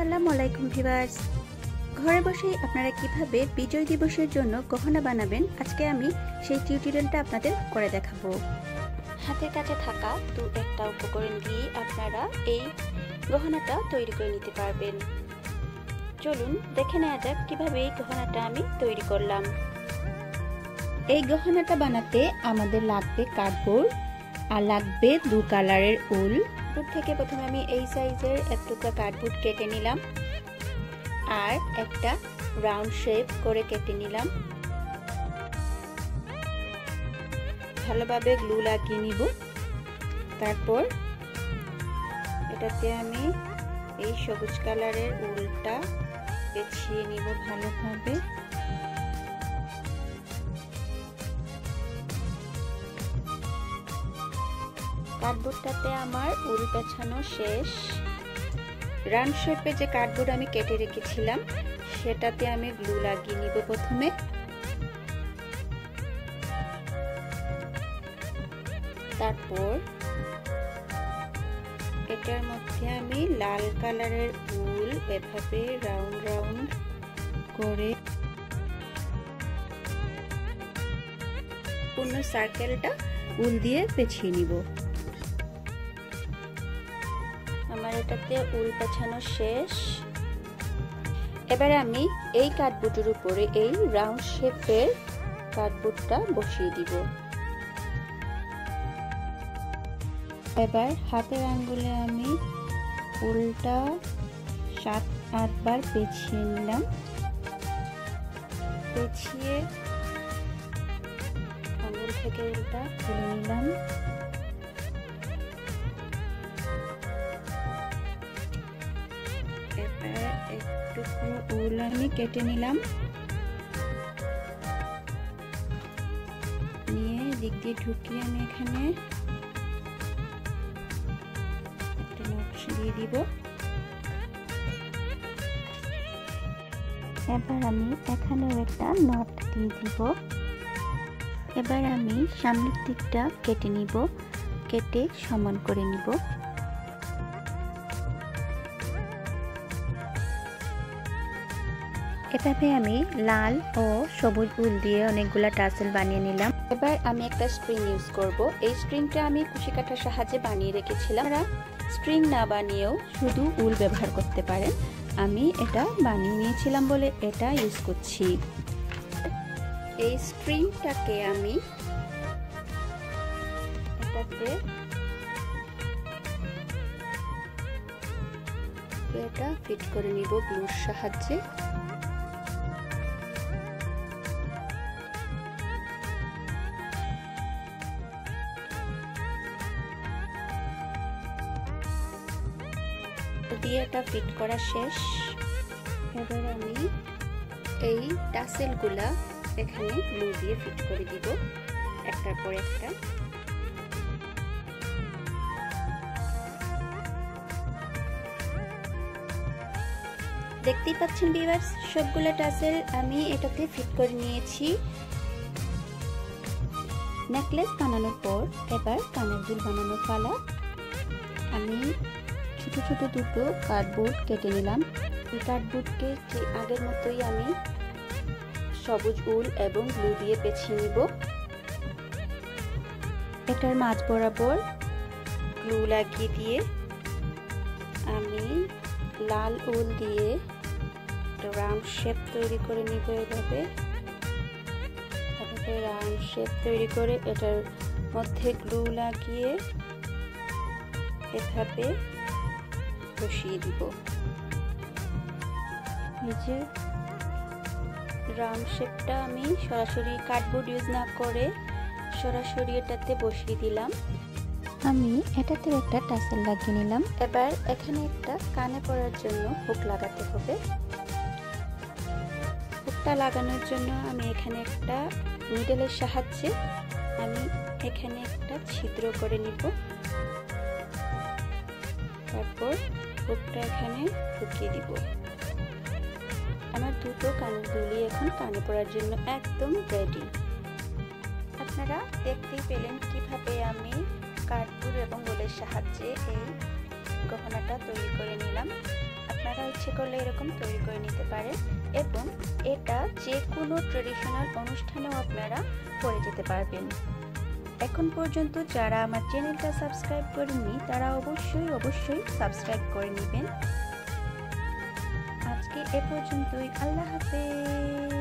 আসসালামু আলাইকুম ভিউয়ার্স, ঘরে বসেই আপনারা কিভাবে বিজয় দিবসের জন্য গহনা বানাবেন আজকে আমি সেই টিউটোরিয়ালটা আপনাদের করে দেখাবো। হাতের কাছে থাকা একটা উপকরণ দিয়ে আপনারা এই গহনাটা তৈরি করে নিতে পারবেন। চলুন দেখে নেওয়া যাক কিভাবে এই গহনাটা আমি তৈরি করলাম। এই গহনাটা বানাতে আমাদের লাগবে কার্ডবোর্ড আর লাগবে 2 কালারের উল। থেকে প্রথমে আমি এই সাইজের এক টুকরা কার্ডবোর্ড কেটে নিলাম আর একটা রাউন্ড শেপ করে কেটে নিলাম। ভালোভাবে গ্লু লাগিয়ে নিব। তারপর এটাতে আমি এই সবুজ কালারের উলটা পেঁচিয়ে নিব ভালোভাবে। কার্ডবোর্ডটাতে আমার উল পেঁচানো শেষ। রাউন্ড শেপে যে কার্ডবোর্ড আমি কেটে রেখেছিলাম সেটাতে আমি গ্লু লাগিয়ে নিব প্রথমে। তারপর এটার মধ্যে আমি লাল কালারের উল এভাবে রাউন্ড রাউন্ড করে পূর্ণ সার্কেলটা উল দিয়ে পেঁচিয়ে নিব। আমার এটাতে উল পেঁচানো শেষ। এবারে আমি এই কার্ডবোর্ডের উপরে এই রাউন্ড শেপের কার্ডবোর্ডটা বসিয়ে দিব। এবার হাতের আঙ্গুলে আমি উলটা 7-8 বার পেঁচিয়ে নিলাম। পেঁচিয়ে আঙ্গুল থেকে উলটা খুলে নিলাম। এবার একটুকু উল আমি কেটে নিলাম, নিয়ে দিক দিয়ে ঢুকিয়ে আমি এখানে একটা নকশ দিয়ে দিব। এবার আমি এখানেও একটা নট দিয়ে দিব। এবার আমি সামনের দিকটা কেটে নিব, কেটে সমান করে নিব। এভাবে আমি লাল ও সবুজ উল দিয়ে অনেকগুলা টাসেল বানিয়ে নিলাম। এবার আমি একটা স্ট্রিং ইউজ করব। এই স্ট্রিংটা আমি কুশি কাঁটার সাহায্যে বানিয়ে রেখেছিলাম। আপনারা স্ট্রিং না বানিয়েও শুধু উল ব্যবহার করতে পারেন। আমি এটা বানিয়ে নিয়েছিলাম বলে এটা ইউজ করছি। এই স্ট্রিংটাকে আমি এটাতে এটা ফিট করে নিব গ্লুর সাহায্যে। দিয়ে এটা ফিট করা শেষ। এবার আমি এই টাসেলগুলা এখানে গ্লু দিয়ে ফিট করে দিব একটার পর একটা। দেখতেই পাচ্ছেন ভিউয়ার্স, সবগুলো টাসেল আমি এটাতে ফিট করে নিয়েছি। নেকলেস বানানোর পর এবার কানের দুল বানানোর পালা। আমি ছোট ছোট দুটো কার্ডবোর্ড কেটে নিলাম। এই কার্ডবোর্ডকে আগের মতোই আমি সবুজ উল এবং গ্লু দিয়ে পেঁচিয়ে নিব। এটার মাঝ বরাবর গ্লু লাগিয়ে দিয়ে আমি লাল উল দিয়ে রাউন্ড শেপ তৈরি করে নিব। এভাবে রাউন্ড শেপ তৈরি করে এটার মধ্যে গ্লু লাগিয়ে এভাবে বসিয়ে দিব। এই যে রাউন্ড শেপটা আমি সরাসরি কার্ডবোর্ড ইউজ না করে সরাসরি এটাতে বসিয়ে দিলাম। আমি এটাতে একটা টাসেল লাগিয়ে নিলাম। এবার এখানে একটা কানে পরার জন্য হুক লাগাতে হবে। হুকটা লাগানোর জন্য আমি এখানে একটা নিডলের সাহায্যে আমি এখানে একটা ছিদ্র করে নিব। তারপর হুকটা এখানে ঢুকিয়ে দিব। আমার দুটো কানের দুলি এখন কানে পরার জন্য একদম রেডি। আপনারা দেখতেই পেলেন কিভাবে আমি কার্ডবোর্ড এবং উলের সাহায্যে এই গহনাটা তৈরি করে নিলাম। আপনারা ইচ্ছে করলে এরকম তৈরি করে নিতে পারেন এবং এটা যে কোনো ট্রেডিশনাল অনুষ্ঠানেও আপনারা পরে যেতে পারবেন। এখন পর্যন্ত যারা আমার চ্যানেলটা সাবস্ক্রাইব করেননি তারা অবশ্যই সাবস্ক্রাইব করে নেবেন। আজকে এ পর্যন্তই। আল্লাহ হাফেজ।